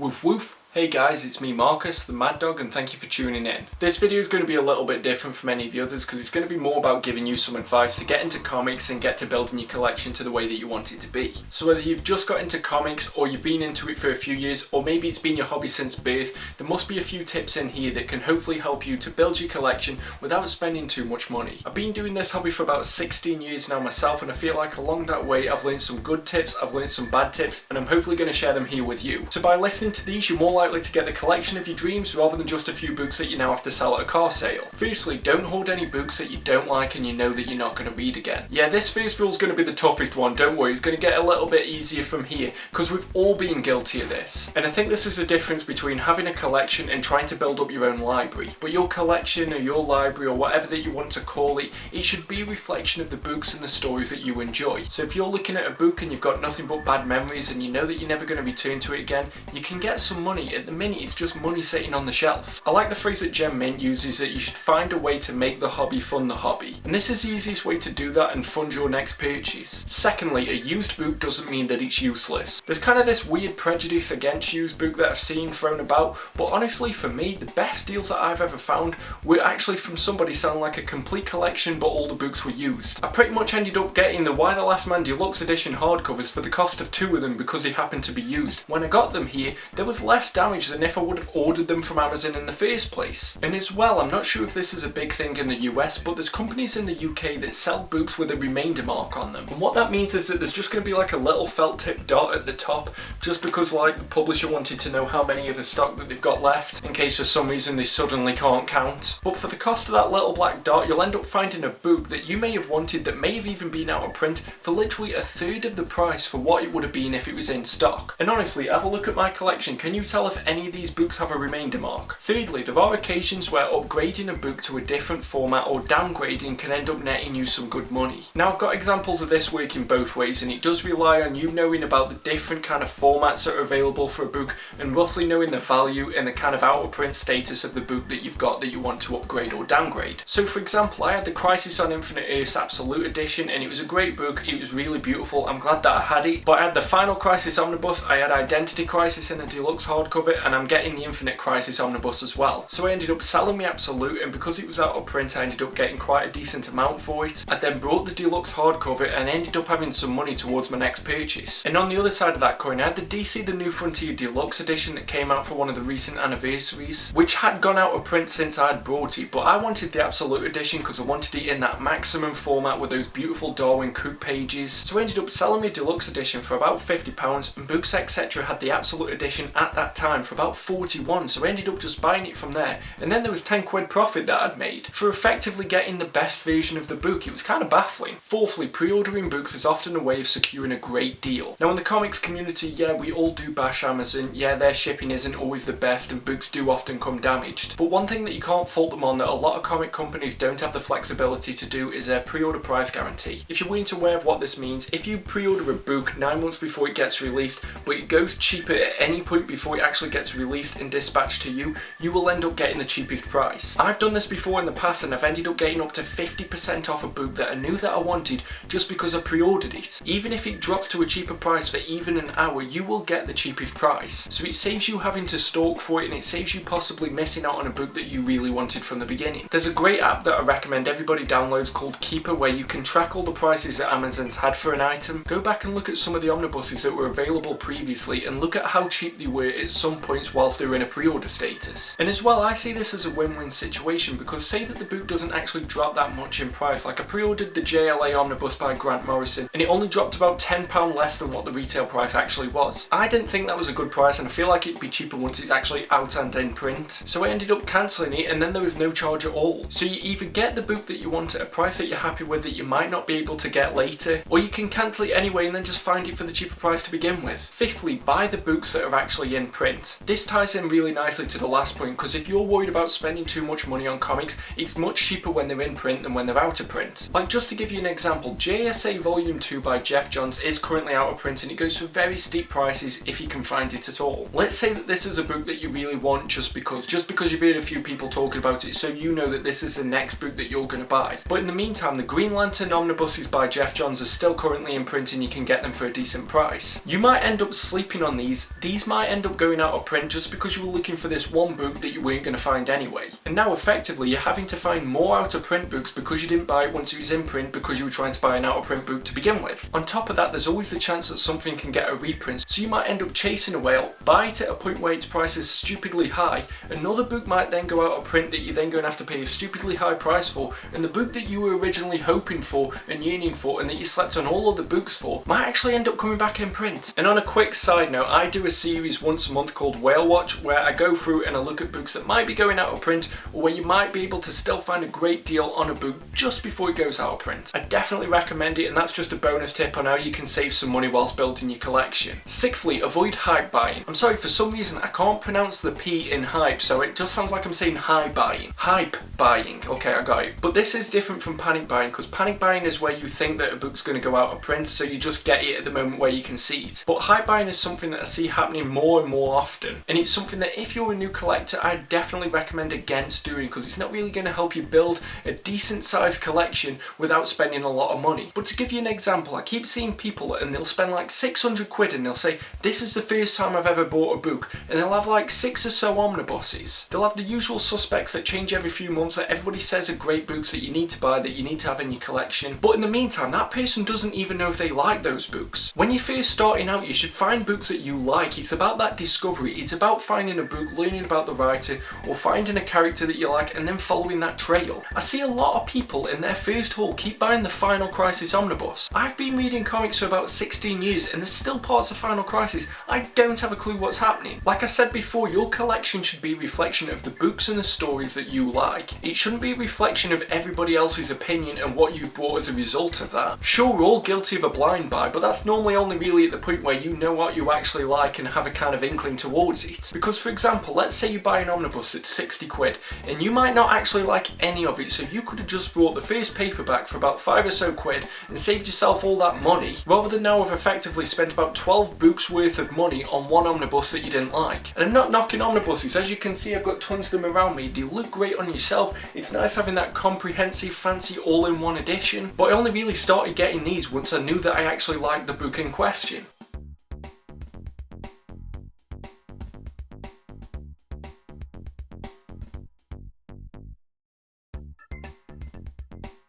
Woof woof. Hey guys, it's me Marcus, the Mad Dog, and thank you for tuning in. This video is going to be a little bit different from any of the others because it's going to be more about giving you some advice to get into comics and get to building your collection to the way that you want it to be. So whether you've just got into comics or you've been into it for a few years or maybe it's been your hobby since birth, there must be a few tips in here that can hopefully help you to build your collection without spending too much money. I've been doing this hobby for about 16 years now myself, and I feel like along that way I've learned some good tips, I've learned some bad tips, and I'm hopefully going to share them here with you. So by listening to these, you're more likely to get the collection of your dreams rather than just a few books that you now have to sell at a car sale. Firstly, don't hoard any books that you don't like and you know that you're not going to read again. Yeah, this first rule is going to be the toughest one, don't worry, it's going to get a little bit easier from here because we've all been guilty of this. And I think this is the difference between having a collection and trying to build up your own library. But your collection or your library or whatever that you want to call it, it should be a reflection of the books and the stories that you enjoy. So if you're looking at a book and you've got nothing but bad memories and you know that you're never going to return to it again, you can get some money. At the minute, it's just money sitting on the shelf. I like the phrase that Gem Mint uses, that you should find a way to make the hobby fund the hobby. And this is the easiest way to do that and fund your next purchase. Secondly, a used book doesn't mean that it's useless. There's kind of this weird prejudice against used book that I've seen thrown about, but honestly for me, the best deals that I've ever found were actually from somebody selling like a complete collection but all the books were used. I pretty much ended up getting the Why the Last Man Deluxe Edition hardcovers for the cost of 2 of them because they happened to be used. When I got them here, there was less damage than if I would have ordered them from Amazon in the first place. And as well, I'm not sure if this is a big thing in the US, but there's companies in the UK that sell books with a remainder mark on them. And what that means is that there's just going to be like a little felt tip dot at the top, just because like the publisher wanted to know how many of the stock that they've got left, in case for some reason they suddenly can't count. But for the cost of that little black dot, you'll end up finding a book that you may have wanted that may have even been out of print for literally a third of the price for what it would have been if it was in stock. And honestly, have a look at my collection. Can you tell if any of these books have a remainder mark? Thirdly, there are occasions where upgrading a book to a different format or downgrading can end up netting you some good money. Now I've got examples of this working both ways, and it does rely on you knowing about the different kind of formats that are available for a book and roughly knowing the value and the kind of out of print status of the book that you've got that you want to upgrade or downgrade. So for example, I had the Crisis on Infinite Earths Absolute Edition, and it was a great book, it was really beautiful, I'm glad that I had it, but I had the Final Crisis Omnibus, I had Identity Crisis in a deluxe hardcover, and I'm getting the Infinite Crisis Omnibus as well. So I ended up selling my Absolute, and because it was out of print I ended up getting quite a decent amount for it. I then brought the deluxe hardcover and ended up having some money towards my next purchase. And on the other side of that coin, I had the DC The New Frontier Deluxe Edition that came out for one of the recent anniversaries, which had gone out of print since I had brought it, but I wanted the Absolute Edition because I wanted it in that maximum format with those beautiful Darwin Cook pages. So I ended up selling my Deluxe Edition for about £50, and Books Etc had the Absolute Edition at that time for about 41, so I ended up just buying it from there, and then there was 10 quid profit that I'd made for effectively getting the best version of the book. It was kind of baffling. Fourthly, pre-ordering books is often a way of securing a great deal. Now in the comics community, yeah, we all do bash Amazon, yeah, their shipping isn't always the best and books do often come damaged, but one thing that you can't fault them on that a lot of comic companies don't have the flexibility to do is their pre-order price guarantee. If you weren't aware of what this means, if you pre-order a book 9 months before it gets released, but it goes cheaper at any point before it actually gets released and dispatched to you, you will end up getting the cheapest price. I've done this before in the past and I've ended up getting up to 50% off a book that I knew that I wanted just because I pre-ordered it. Even if it drops to a cheaper price for even an hour, you will get the cheapest price. So it saves you having to stalk for it, and it saves you possibly missing out on a book that you really wanted from the beginning. There's a great app that I recommend everybody downloads called Keeper, where you can track all the prices that Amazon's had for an item. Go back and look at some of the omnibuses that were available previously and look at how cheap they were at some points whilst they were in a pre-order status. And as well, I see this as a win-win situation because say that the book doesn't actually drop that much in price. Like I pre-ordered the JLA Omnibus by Grant Morrison and it only dropped about £10 less than what the retail price actually was. I didn't think that was a good price, and I feel like it'd be cheaper once it's actually out and in print. So I ended up cancelling it, and then there was no charge at all. So you either get the book that you want at a price that you're happy with that you might not be able to get later, or you can cancel it anyway and then just find it for the cheaper price to begin with. Fifthly, buy the books that are actually in print. This ties in really nicely to the last point, because if you're worried about spending too much money on comics, it's much cheaper when they're in print than when they're out of print. Like just to give you an example, JSA Volume 2 by Jeff Johns is currently out of print and it goes for very steep prices if you can find it at all. Let's say that this is a book that you really want just because you've heard a few people talking about it, so you know that this is the next book that you're going to buy. But in the meantime, the Green Lantern omnibuses by Jeff Johns are still currently in print and you can get them for a decent price. You might end up sleeping on these might end up going out of print just because you were looking for this one book that you weren't going to find anyway. And now effectively you're having to find more out of print books because you didn't buy it once it was in print because you were trying to buy an out of print book to begin with. On top of that, there's always the chance that something can get a reprint, so you might end up chasing a whale, buy it at a point where its price is stupidly high, another book might then go out of print that you're then going to have to pay a stupidly high price for, and the book that you were originally hoping for and yearning for and that you slept on all other books for might actually end up coming back in print. And on a quick side note, I do a series once a month called Whale Watch where I go through and I look at books that might be going out of print or where you might be able to still find a great deal on a book just before it goes out of print. I definitely recommend it, and that's just a bonus tip on how you can save some money whilst building your collection. Sixthly, avoid hype buying. I'm sorry, for some reason I can't pronounce the P in hype, so it just sounds like I'm saying high buying. Hype buying, okay, I got it. But this is different from panic buying, because panic buying is where you think that a book's going to go out of print, so you just get it at the moment where you can see it. But hype buying is something that I see happening more and more often, and it's something that if you're a new collector, I definitely recommend against doing, because it's not really going to help you build a decent sized collection without spending a lot of money. But to give you an example, I keep seeing people and they'll spend like 600 quid and they'll say, this is the first time I've ever bought a book, and they'll have like 6 or so omnibuses. They'll have the usual suspects that change every few months that everybody says are great books that you need to buy, that you need to have in your collection. But in the meantime, that person doesn't even know if they like those books. When you're first starting out, you should find books that you like. It's about that discovery. It's about finding a book, learning about the writer, or finding a character that you like and then following that trail. I see a lot of people in their first haul keep buying the Final Crisis omnibus. I've been reading comics for about 16 years and there's still parts of Final Crisis I don't have a clue what's happening. Like I said before, your collection should be a reflection of the books and the stories that you like. It shouldn't be a reflection of everybody else's opinion and what you've bought as a result of that. Sure, we're all guilty of a blind buy, but that's normally only really at the point where you know what you actually like and have a kind of inkling towards it. Because for example, let's say you buy an omnibus at 60 quid and you might not actually like any of it, so you could have just bought the first paperback for about 5 or so quid and saved yourself all that money, rather than now have effectively spent about 12 books worth of money on one omnibus that you didn't like. And I'm not knocking omnibuses, as you can see I've got tons of them around me, they look great on yourself, it's nice having that comprehensive fancy all-in-one edition, but I only really started getting these once I knew that I actually liked the book in question.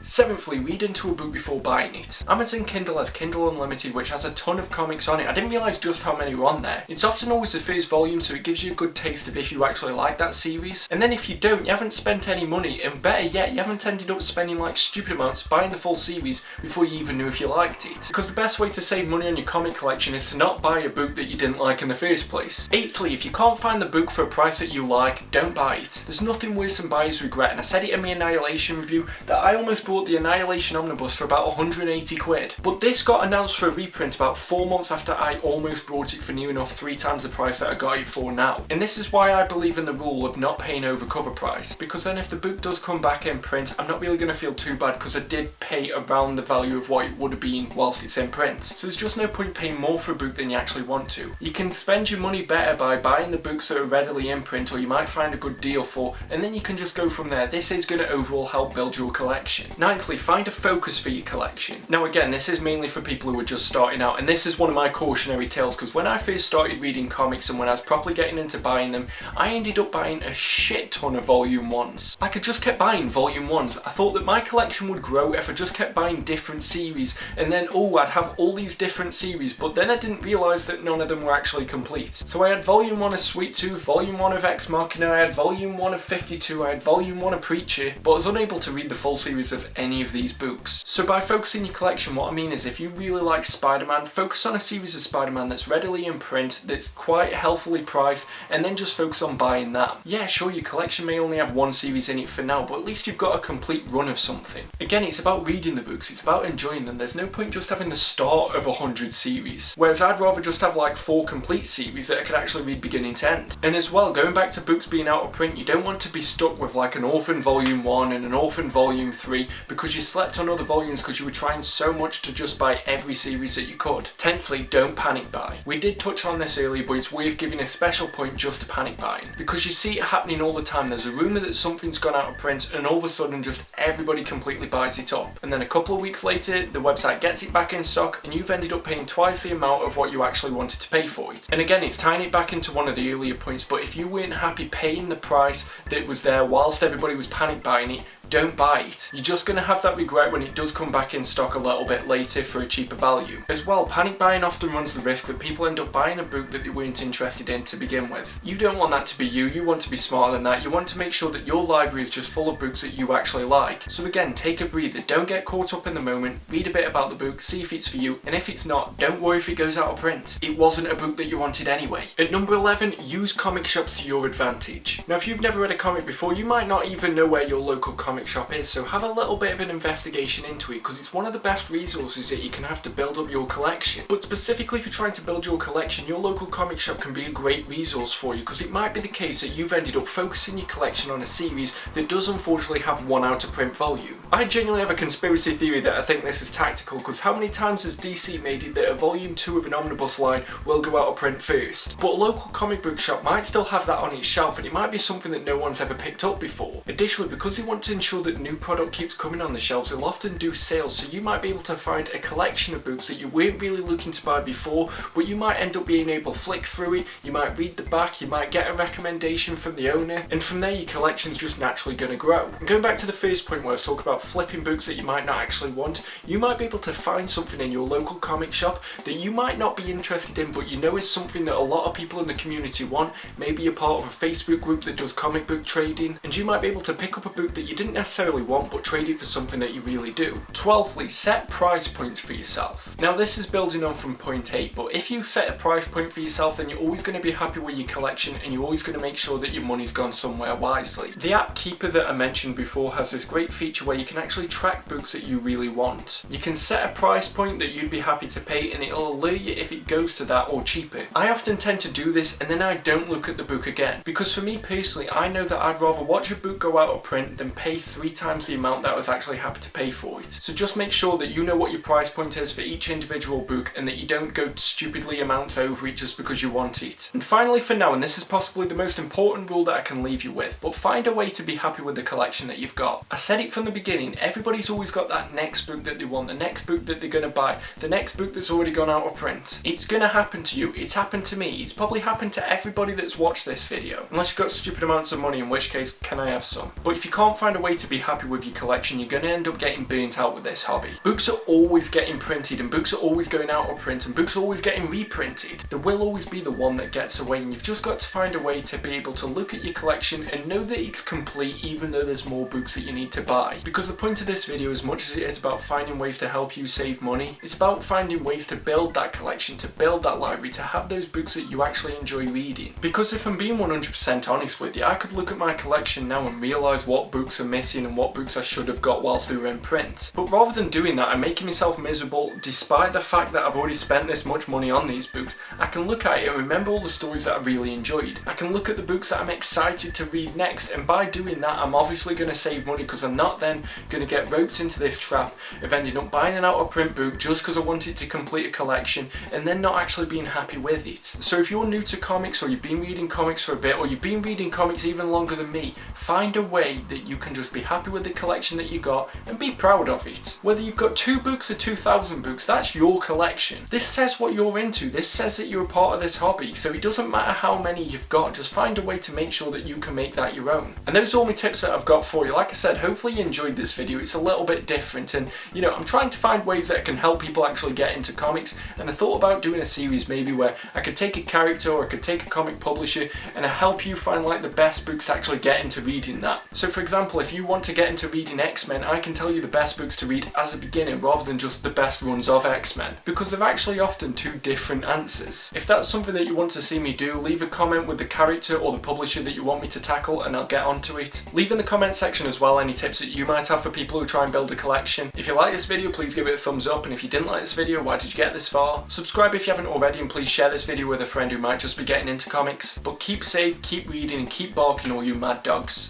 Seventhly, read into a book before buying it. Amazon Kindle has Kindle Unlimited, which has a ton of comics on it. I didn't realise just how many were on there. It's often always the first volume, so it gives you a good taste of if you actually like that series. And then if you don't, you haven't spent any money, and better yet, you haven't ended up spending like stupid amounts buying the full series before you even knew if you liked it. Because the best way to save money on your comic collection is to not buy a book that you didn't like in the first place. Eighthly, if you can't find the book for a price that you like, don't buy it. There's nothing worse than buyer's regret, and I said it in my Annihilation review that I almost bought the Annihilation omnibus for about 180 quid. But this got announced for a reprint about 4 months after I almost bought it for near enough 3 times the price that I got it for now. And this is why I believe in the rule of not paying over cover price, because then if the book does come back in print, I'm not really going to feel too bad because I did pay around the value of what it would have been whilst it's in print. So there's just no point paying more for a book than you actually want to. You can spend your money better by buying the books that are readily in print, or you might find a good deal for, and then you can just go from there. This is going to overall help build your collection. Ninthly, find a focus for your collection. Now again, this is mainly for people who are just starting out, and this is one of my cautionary tales, because when I first started reading comics and when I was properly getting into buying them, I ended up buying a shit ton of volume 1s. Like I just kept buying volume 1s. I thought that my collection would grow if I just kept buying different series, and then I'd have all these different series, but then I didn't realise that none of them were actually complete. So I had volume 1 of Sweet Tooth, volume 1 of Ex Machina, I had volume 1 of 52, I had volume 1 of Preacher, but I was unable to read the full series of any of these books. So by focusing your collection, what I mean is if you really like Spider-Man, focus on a series of Spider-Man that's readily in print, that's quite healthily priced, and then just focus on buying that. Yeah, sure, your collection may only have 1 series in it for now, but at least you've got a complete run of something. Again, it's about reading the books, it's about enjoying them. There's no point just having the start of 100 series, whereas I'd rather just have like 4 complete series that I could actually read beginning to end. And as well, going back to books being out of print, you don't want to be stuck with like an Orphan Volume 1 and an Orphan Volume 3 because you slept on other volumes because you were trying so much to just buy every series that you could. 10thly, don't panic buy. We did touch on this earlier, but it's worth giving a special point just to panic buying, because you see it happening all the time. There's a rumour that something's gone out of print and all of a sudden just everybody completely buys it up, and then a couple of weeks later the website gets it back in stock and you've ended up paying twice the amount of what you actually wanted to pay for it. And again, it's tying it back into one of the earlier points, but if you weren't happy paying the price that was there whilst everybody was panic buying it, don't buy it. You're just going to have that regret when it does come back in stock a little bit later for a cheaper value. As well, panic buying often runs the risk that people end up buying a book that they weren't interested in to begin with. You don't want that to be you. You want to be smarter than that. You want to make sure that your library is just full of books that you actually like. So again, take a breather. Don't get caught up in the moment. Read a bit about the book, see if it's for you, and if it's not, don't worry if it goes out of print. It wasn't a book that you wanted anyway. At number 11, use comic shops to your advantage. Now, if you've never read a comic before, you might not even know where your local comic shop is, so have a little bit of an investigation into it, because it's one of the best resources that you can have to build up your collection. But specifically if you're trying to build your collection, your local comic shop can be a great resource for you, because it might be the case that you've ended up focusing your collection on a series that does unfortunately have one out of print volume. I genuinely have a conspiracy theory that I think this is tactical, because how many times has DC made it that a volume 2 of an omnibus line will go out of print first? But a local comic book shop might still have that on its shelf, and it might be something that no one's ever picked up before. Additionally, because they want to ensure that new product keeps coming on the shelves, they'll often do sales, so you might be able to find a collection of books that you weren't really looking to buy before, but you might end up being able to flick through it, you might read the back, you might get a recommendation from the owner, and from there your collection's just naturally going to grow. And going back to the first point where I was talking about flipping books that you might not actually want, you might be able to find something in your local comic shop that you might not be interested in, but you know is something that a lot of people in the community want. Maybe you're part of a Facebook group that does comic book trading, and you might be able to pick up a book that you didn't necessarily want, but trade it for something that you really do. 12thly, set price points for yourself. Now this is building on from point 8, but if you set a price point for yourself, then you're always going to be happy with your collection, and you're always going to make sure that your money's gone somewhere wisely. The app Keeper that I mentioned before has this great feature where you can actually track books that you really want. You can set a price point that you'd be happy to pay, and it'll alert you if it goes to that or cheaper. I often tend to do this and then I don't look at the book again, because for me personally, I know that I'd rather watch a book go out of print than pay 3 times the amount that I was actually happy to pay for it. So just make sure that you know what your price point is for each individual book, and that you don't go stupidly amounts over it just because you want it. And finally, for now, and this is possibly the most important rule that I can leave you with, but find a way to be happy with the collection that you've got. I said it from the beginning, everybody's always got that next book that they want, the next book that they're going to buy, the next book that's already gone out of print. It's going to happen to you, it's happened to me, it's probably happened to everybody that's watched this video. Unless you've got stupid amounts of money, in which case, can I have some? But if you can't find a way to be happy with your collection, you're going to end up getting burnt out with this hobby. Books are always getting printed, and books are always going out of print, and books are always getting reprinted. There will always be the one that gets away, and you've just got to find a way to be able to look at your collection and know that it's complete even though there's more books that you need to buy. Because the point of this video, as much as it is about finding ways to help you save money, it's about finding ways to build that collection, to build that library, to have those books that you actually enjoy reading. Because if I'm being 100% honest with you, I could look at my collection now and realise what books are missing and what books I should have got whilst they were in print. But rather than doing that, I'm making myself miserable despite the fact that I've already spent this much money on these books. I can look at it and remember all the stories that I really enjoyed. I can look at the books that I'm excited to read next, and by doing that I'm obviously going to save money, because I'm not then going to get roped into this trap of ending up buying an out of print book just because I wanted to complete a collection and then not actually being happy with it. So if you're new to comics, or you've been reading comics for a bit, or you've been reading comics even longer than me, find a way that you can just be happy with the collection that you got and be proud of it. Whether you've got 2 books or 2,000 books, that's your collection. This says what you're into, this says that you're a part of this hobby, so it doesn't matter how many you've got, just find a way to make sure that you can make that your own. And those are all my tips that I've got for you. Like I said, hopefully you enjoyed this video. It's a little bit different, and you know, I'm trying to find ways that can help people actually get into comics, and I thought about doing a series maybe where I could take a character, or I could take a comic publisher, and I help you find like the best books to actually get into reading that. So for example, if you want to get into reading X-Men, I can tell you the best books to read as a beginner rather than just the best runs of X-Men, because they're actually often 2 different answers. If that's something that you want to see me do, leave a comment with the character or the publisher that you want me to tackle and I'll get onto it. Leave in the comment section as well any tips that you might have for people who try and build a collection. If you like this video, please give it a thumbs up, and if you didn't like this video, why did you get this far? Subscribe if you haven't already, and please share this video with a friend who might just be getting into comics. But keep safe, keep reading, and keep barking all you mad dogs.